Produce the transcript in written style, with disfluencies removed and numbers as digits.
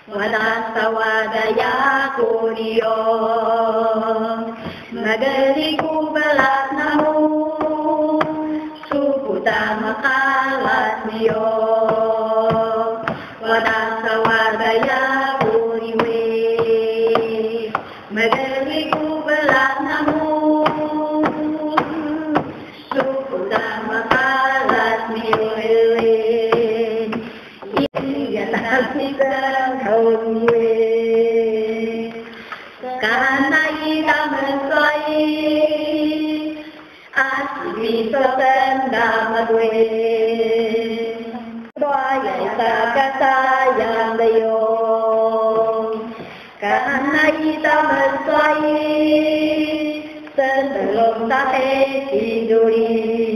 Wadasawadaya Kuriyo Magaliku balat namu Suputa makalat niyo Wadasawadaya Kuriwe Magaliku balat namu Suputa makalat niyo Kanai damen soy asli soten damadwe doa sa kata yang dayo kanai damen soy sendelom tate tiduri